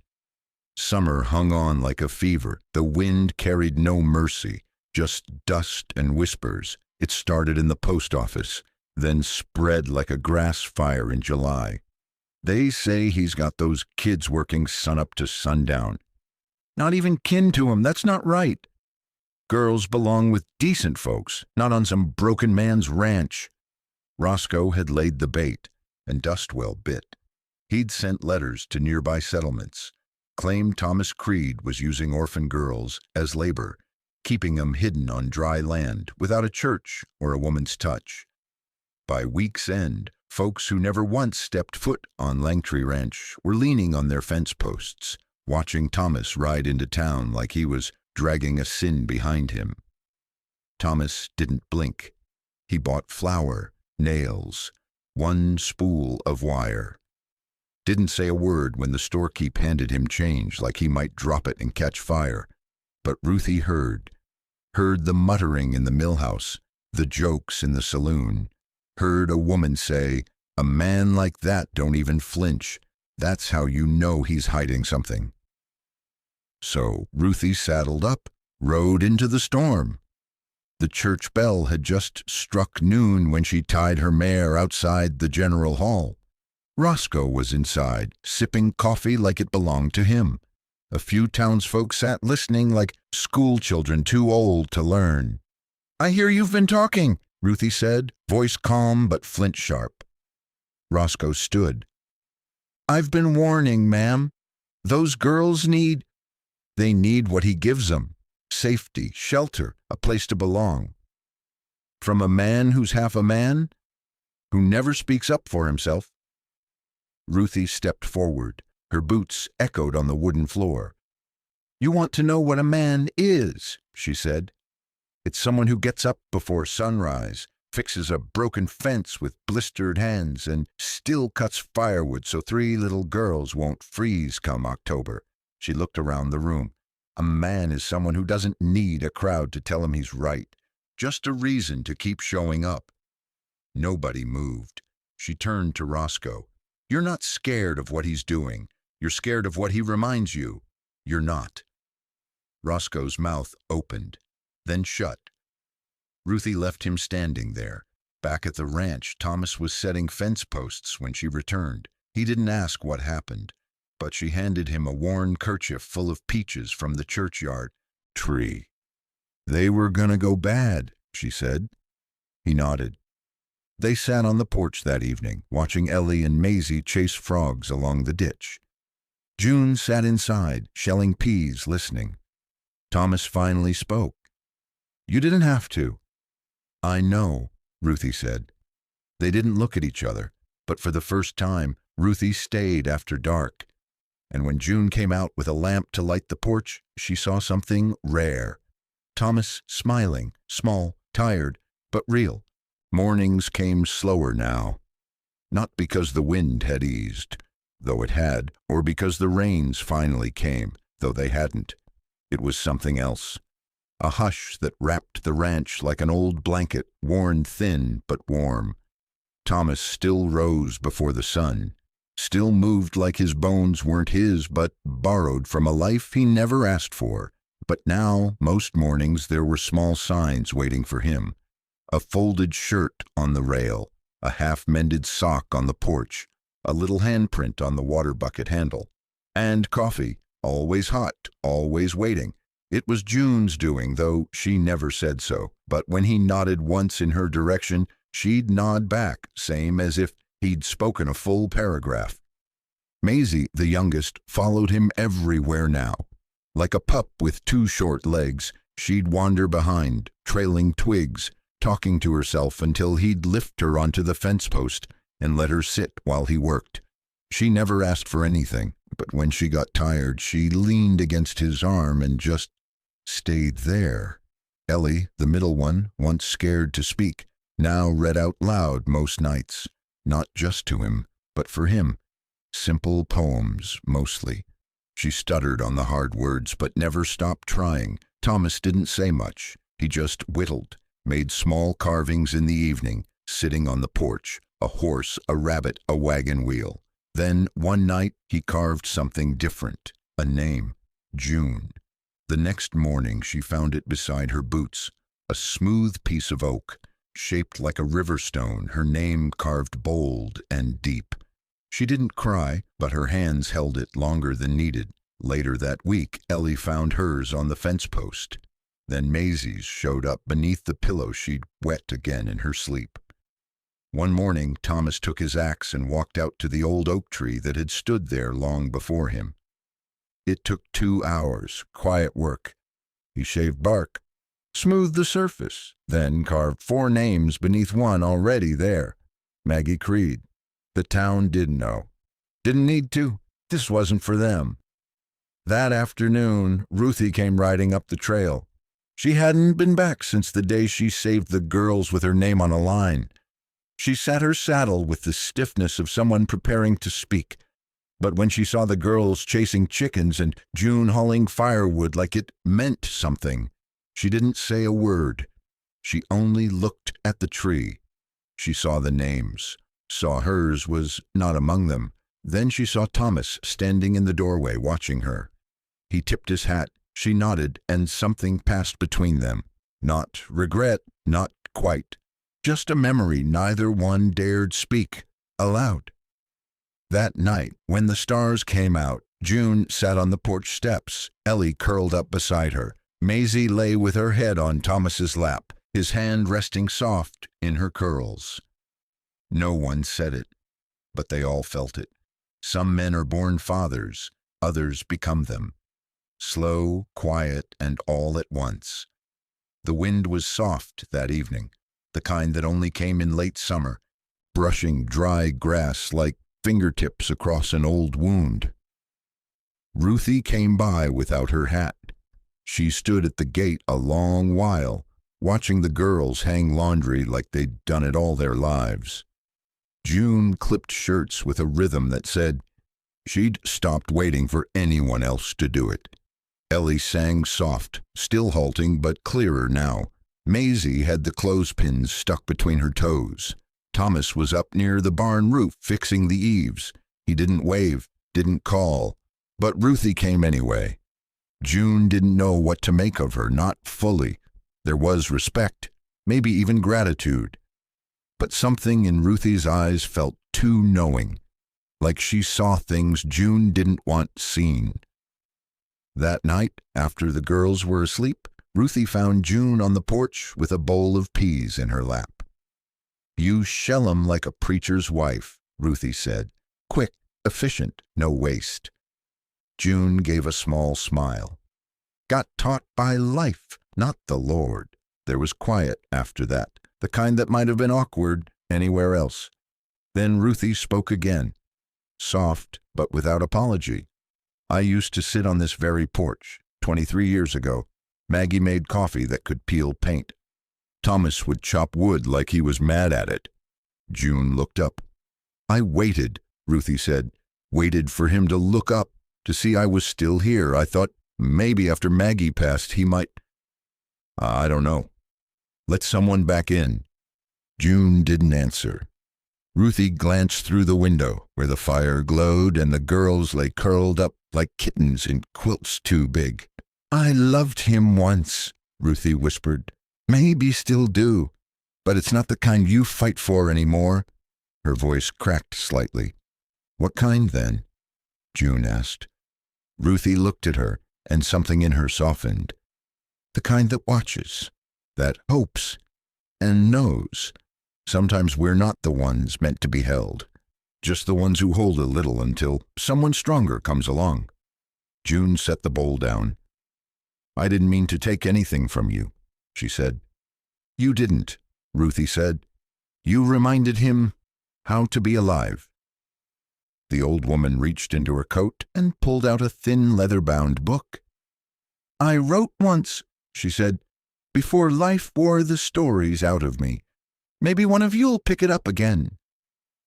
Summer hung on like a fever. The wind carried no mercy, just dust and whispers. It started in the post office, then spread like a grass fire in July. "They say he's got those kids working sunup to sundown." "Not even kin to him. That's not right." "Girls belong with decent folks, not on some broken man's ranch." Roscoe had laid the bait, and Dustwell bit. He'd sent letters to nearby settlements, claimed Thomas Creed was using orphan girls as labor, keeping them hidden on dry land without a church or a woman's touch. By week's end, folks who never once stepped foot on Langtree Ranch were leaning on their fence posts, watching Thomas ride into town like he was dragging a sin behind him. Thomas didn't blink. He bought flour, nails, 1 spool of wire. Didn't say a word when the storekeep handed him change like he might drop it and catch fire. But Ruthie heard the muttering in the millhouse, the jokes in the saloon, heard a woman say, "A man like that don't even flinch. That's how you know he's hiding something." So Ruthie saddled up, rode into the storm. The church bell had just struck noon when she tied her mare outside the general hall. Roscoe was inside, sipping coffee like it belonged to him. A few townsfolk sat listening like schoolchildren too old to learn. "I hear you've been talking," Ruthie said, voice calm but flint sharp. Roscoe stood. "I've been warning, ma'am. Those girls they need what he gives them. Safety, shelter, a place to belong. From a man who's half a man, who never speaks up for himself." Ruthie stepped forward. Her boots echoed on the wooden floor. "You want to know what a man is," she said. "It's someone who gets up before sunrise, fixes a broken fence with blistered hands, and still cuts firewood so 3 little girls won't freeze come October." She looked around the room. "A man is someone who doesn't need a crowd to tell him he's right, just a reason to keep showing up." Nobody moved. She turned to Roscoe. "You're not scared of what he's doing. You're scared of what he reminds you. You're not." Roscoe's mouth opened, then shut. Ruthie left him standing there. Back at the ranch, Thomas was setting fence posts when she returned. He didn't ask what happened, but she handed him a worn kerchief full of peaches from the churchyard tree. "They were gonna go bad," she said. He nodded. They sat on the porch that evening, watching Ellie and Maisie chase frogs along the ditch. June sat inside, shelling peas, listening. Thomas finally spoke. "You didn't have to." "I know," Ruthie said. They didn't look at each other, but for the first time, Ruthie stayed after dark. And when June came out with a lamp to light the porch, she saw something rare. Thomas smiling, small, tired, but real. Mornings came slower now. Not because the wind had eased, though it had, or because the rains finally came, though they hadn't. It was something else. A hush that wrapped the ranch like an old blanket, worn thin but warm. Thomas still rose before the sun, still moved like his bones weren't his but borrowed from a life he never asked for. But now, most mornings, there were small signs waiting for him. A folded shirt on the rail, a half-mended sock on the porch, a little handprint on the water bucket handle. And coffee, always hot, always waiting. It was June's doing, though she never said so. But when he nodded once in her direction, she'd nod back, same as if he'd spoken a full paragraph. Maisie, the youngest, followed him everywhere now. Like a pup with 2 short legs, she'd wander behind, trailing twigs, talking to herself until he'd lift her onto the fence post and let her sit while he worked. She never asked for anything, but when she got tired, she leaned against his arm and just stayed there. Ellie, the middle one, once scared to speak, now read out loud most nights, not just to him, but for him. Simple poems, mostly. She stuttered on the hard words, but never stopped trying. Thomas didn't say much. He just whittled, made small carvings in the evening, sitting on the porch, a horse, a rabbit, a wagon wheel. Then, one night, he carved something different, a name, June. The next morning, she found it beside her boots, a smooth piece of oak, shaped like a river stone, her name carved bold and deep. She didn't cry, but her hands held it longer than needed. Later that week, Ellie found hers on the fence post. Then Maisie's showed up beneath the pillow she'd wet again in her sleep. One morning, Thomas took his axe and walked out to the old oak tree that had stood there long before him. It took 2 hours, quiet work. He shaved bark, smoothed the surface, then carved 4 names beneath one already there. Maggie Creed. The town didn't know. Didn't need to. This wasn't for them. That afternoon, Ruthie came riding up the trail. She hadn't been back since the day she saved the girls with her name on a line. She sat her saddle with the stiffness of someone preparing to speak. But when she saw the girls chasing chickens and June hauling firewood like it meant something, she didn't say a word. She only looked at the tree. She saw the names, saw hers was not among them. Then she saw Thomas standing in the doorway watching her. He tipped his hat. She nodded, and something passed between them. Not regret, not quite. Just a memory neither one dared speak aloud. That night, when the stars came out, June sat on the porch steps. Ellie curled up beside her. Maisie lay with her head on Thomas's lap, his hand resting soft in her curls. No one said it, but they all felt it. Some men are born fathers, others become them. Slow, quiet, and all at once. The wind was soft that evening, the kind that only came in late summer, brushing dry grass like fingertips across an old wound. Ruthie came by without her hat. She stood at the gate a long while, watching the girls hang laundry like they'd done it all their lives. June clipped shirts with a rhythm that said she'd stopped waiting for anyone else to do it. Ellie sang soft, still halting but clearer now. Maisie had the clothespins stuck between her toes. Thomas was up near the barn roof fixing the eaves. He didn't wave, didn't call, but Ruthie came anyway. June didn't know what to make of her, not fully. There was respect, maybe even gratitude. But something in Ruthie's eyes felt too knowing, like she saw things June didn't want seen. That night, after the girls were asleep, Ruthie found June on the porch with a bowl of peas in her lap. "You shell 'em like a preacher's wife," Ruthie said. "Quick, efficient, no waste." June gave a small smile. "Got taught by life, not the Lord." There was quiet after that, the kind that might have been awkward anywhere else. Then Ruthie spoke again, soft but without apology. "I used to sit on this very porch, 23 years ago. Maggie made coffee that could peel paint. Thomas would chop wood like he was mad at it." June looked up. "I waited," Ruthie said. "Waited for him to look up, to see I was still here. I thought maybe after Maggie passed he might. I don't know. Let someone back in." June didn't answer. Ruthie glanced through the window, where the fire glowed and the girls lay curled up like kittens in quilts too big. "I loved him once," Ruthie whispered. "Maybe still do, but it's not the kind you fight for anymore." Her voice cracked slightly. "What kind, then?" June asked. Ruthie looked at her, and something in her softened. "The kind that watches, that hopes, and knows. Sometimes we're not the ones meant to be held, just the ones who hold a little until someone stronger comes along." June set the bowl down. "I didn't mean to take anything from you," she said. "You didn't," Ruthie said. "You reminded him how to be alive." The old woman reached into her coat and pulled out a thin leather-bound book. "I wrote once," she said, "before life wore the stories out of me. Maybe one of you'll pick it up again."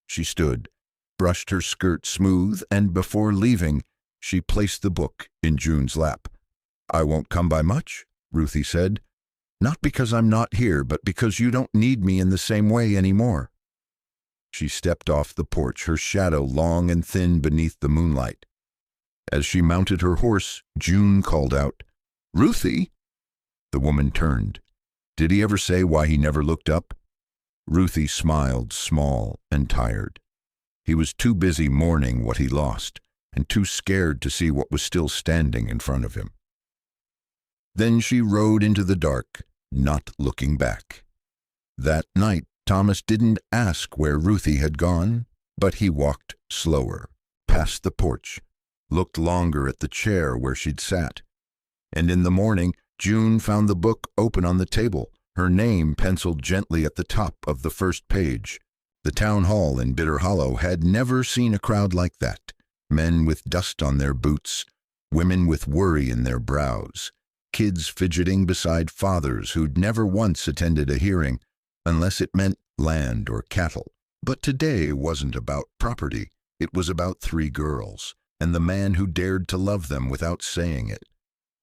She stood, brushed her skirt smooth, and before leaving, she placed the book in June's lap. "I won't come by much," Ruthie said. "Not because I'm not here, but because you don't need me in the same way anymore." She stepped off the porch, her shadow long and thin beneath the moonlight. As she mounted her horse, June called out, "Ruthie!" The woman turned. Did he ever say why he never looked up? Ruthie smiled, small and tired. He was too busy mourning what he lost, and too scared to see what was still standing in front of him. Then she rode into the dark, not looking back. That night, Thomas didn't ask where Ruthie had gone, but he walked slower, past the porch, looked longer at the chair where she'd sat. And in the morning, June found the book open on the table, her name penciled gently at the top of the first page. The town hall in Bitter Hollow had never seen a crowd like that. Men with dust on their boots, women with worry in their brows, kids fidgeting beside fathers who'd never once attended a hearing, unless it meant land or cattle. But today wasn't about property. It was about 3 girls, and the man who dared to love them without saying it.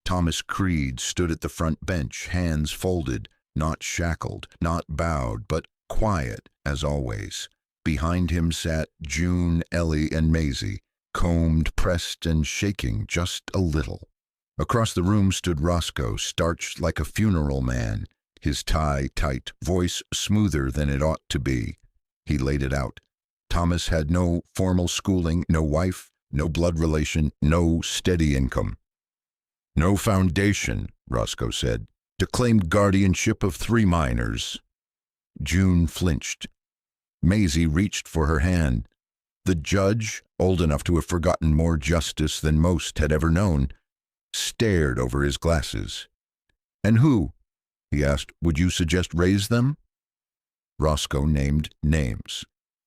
Thomas Creed stood at the front bench, hands folded, not shackled, not bowed, but quiet as always. Behind him sat June, Ellie, and Maisie, combed, pressed, and shaking just a little. Across the room stood Roscoe, starched like a funeral man, his tie tight, voice smoother than it ought to be. He laid it out. Thomas had no formal schooling, no wife, no blood relation, no steady income. No foundation, Roscoe said, to claim guardianship of 3 minors. June flinched. Maisie reached for her hand. The judge, old enough to have forgotten more justice than most had ever known, stared over his glasses. "And who," he asked, "would you suggest raise them?" Roscoe named names.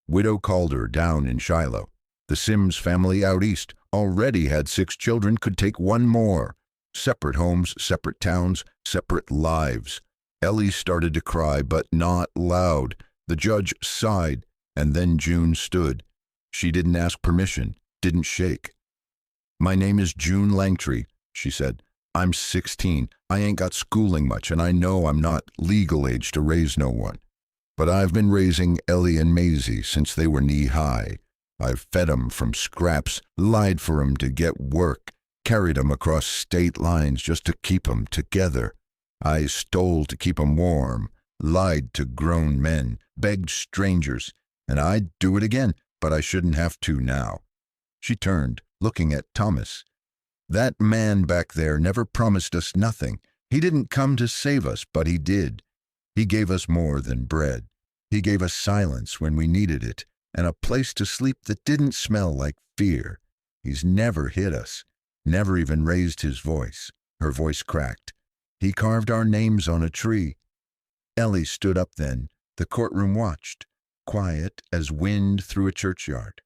Widow Calder down in Shiloh. The Sims family out east already had 6 children, could take 1 more. Separate homes, separate towns, separate lives. Ellie started to cry, but not loud. The judge sighed, and then June stood. She didn't ask permission, didn't shake. "My name is June Langtry," she said. "I'm 16. I ain't got schooling much, and I know I'm not legal age to raise no one. But I've been raising Ellie and Maisie since they were knee-high. I've fed 'em from scraps, lied for 'em to get work, carried 'em across state lines just to keep 'em together. I stole to keep 'em warm, lied to grown men, begged strangers, and I'd do it again, but I shouldn't have to now." She turned, looking at Thomas. "That man back there never promised us nothing. He didn't come to save us, but he did. He gave us more than bread. He gave us silence when we needed it, and a place to sleep that didn't smell like fear. He's never hit us, never even raised his voice." Her voice cracked. "He carved our names on a tree." Ellie stood up then. The courtroom watched, quiet as wind through a churchyard.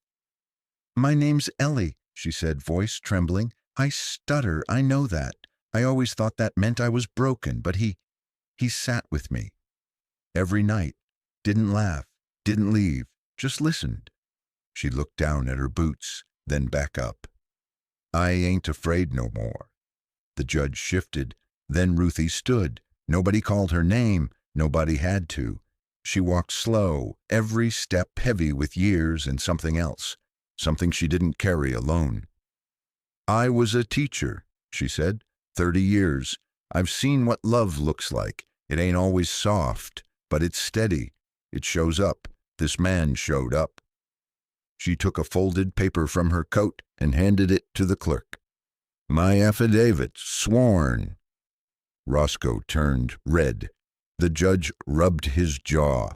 "My name's Ellie," she said, voice trembling. "I stutter, I know that. I always thought that meant I was broken, but he sat with me. Every night. Didn't laugh, didn't leave, just listened." She looked down at her boots, then back up. "I ain't afraid no more." The judge shifted. Then Ruthie stood. Nobody called her name. Nobody had to. She walked slow, every step heavy with years and something else, something she didn't carry alone. "I was a teacher," she said, 30 years. I've seen what love looks like. It ain't always soft, but it's steady. It shows up. This man showed up." She took a folded paper from her coat and handed it to the clerk. "My affidavit, sworn." Roscoe turned red. The judge rubbed his jaw,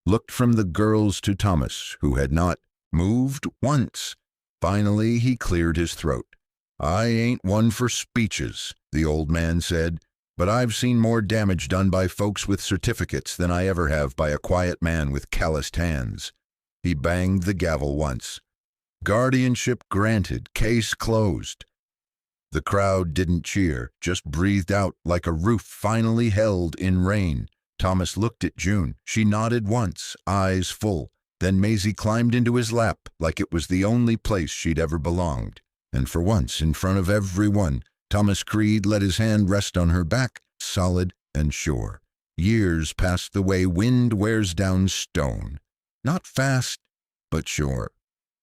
looked from the girls to Thomas, who had not moved once. Finally he cleared his throat. "I ain't one for speeches," the old man said, "but I've seen more damage done by folks with certificates than I ever have by a quiet man with calloused hands." He banged the gavel once. "Guardianship granted, case closed." The crowd didn't cheer, just breathed out like a roof finally held in rain. Thomas looked at June. She nodded once, eyes full. Then Maisie climbed into his lap like it was the only place she'd ever belonged. And for once, in front of everyone, Thomas Creed let his hand rest on her back, solid and sure. Years passed the way wind wears down stone. Not fast, but sure.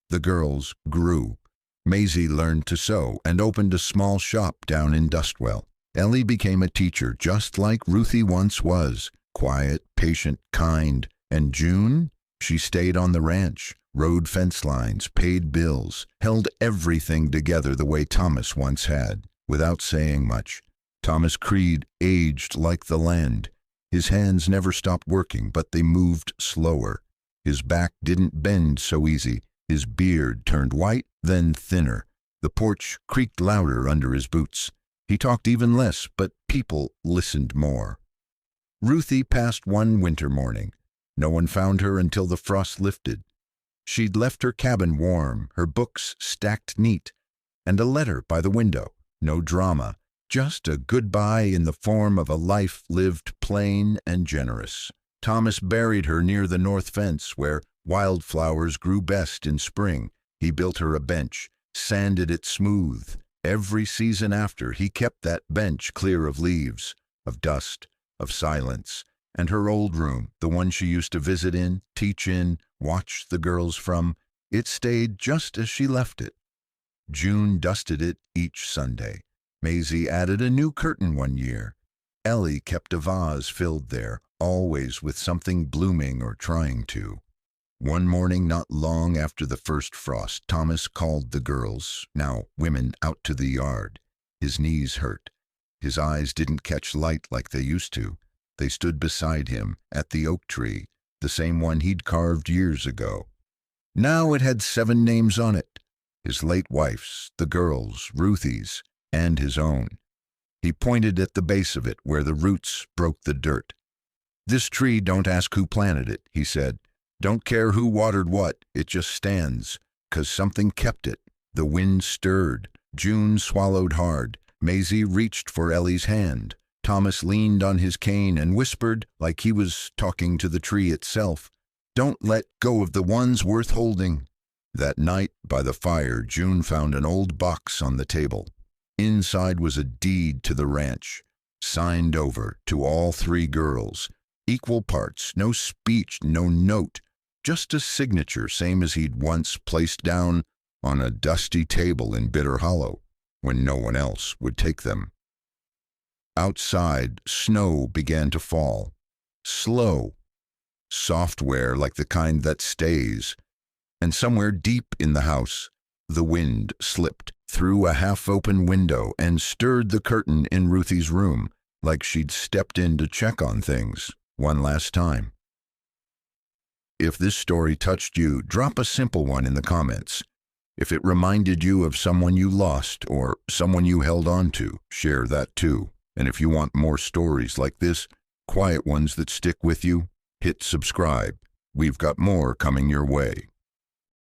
The girls grew. Maisie learned to sew and opened a small shop down in Dustwell. Ellie became a teacher just like Ruthie once was, quiet, patient, kind. And June? She stayed on the ranch, rode fence lines, paid bills, held everything together the way Thomas once had, without saying much. Thomas Creed aged like the land. His hands never stopped working, but they moved slower. His back didn't bend so easy. His beard turned white, then thinner. The porch creaked louder under his boots. He talked even less, but people listened more. Ruthie passed one winter morning. No one found her until the frost lifted. She'd left her cabin warm, her books stacked neat, and a letter by the window. No drama, just a goodbye in the form of a life lived plain and generous. Thomas buried her near the north fence where wildflowers grew best in spring. He built her a bench, sanded it smooth. Every season after, he kept that bench clear of leaves, of dust, of silence. And her old room, the one she used to visit in, teach in, watch the girls from, it stayed just as she left it. June dusted it each Sunday. Maisie added a new curtain one year. Ellie kept a vase filled there, always with something blooming or trying to. One morning not long after the first frost, Thomas called the girls, now women, out to the yard. His knees hurt. His eyes didn't catch light like they used to. They stood beside him, at the oak tree, the same one he'd carved years ago. Now it had 7 names on it, his late wife's, the girls', Ruthie's, and his own. He pointed at the base of it where the roots broke the dirt. "This tree, don't ask who planted it," he said. "Don't care who watered what, it just stands, 'cause something kept it." The wind stirred. June swallowed hard. Maisie reached for Ellie's hand. Thomas leaned on his cane and whispered, like he was talking to the tree itself, "Don't let go of the ones worth holding." That night, by the fire, June found an old box on the table. Inside was a deed to the ranch, signed over to all 3 girls. Equal parts, no speech, no note, just a signature same as he'd once placed down on a dusty table in Bitter Hollow when no one else would take them. Outside, snow began to fall. Slow. Software like the kind that stays. And somewhere deep in the house, the wind slipped through a half-open window and stirred the curtain in Ruthie's room, like she'd stepped in to check on things one last time. If this story touched you, drop a simple one in the comments. If it reminded you of someone you lost or someone you held on to, share that too. And if you want more stories like this, quiet ones that stick with you, hit subscribe. We've got more coming your way.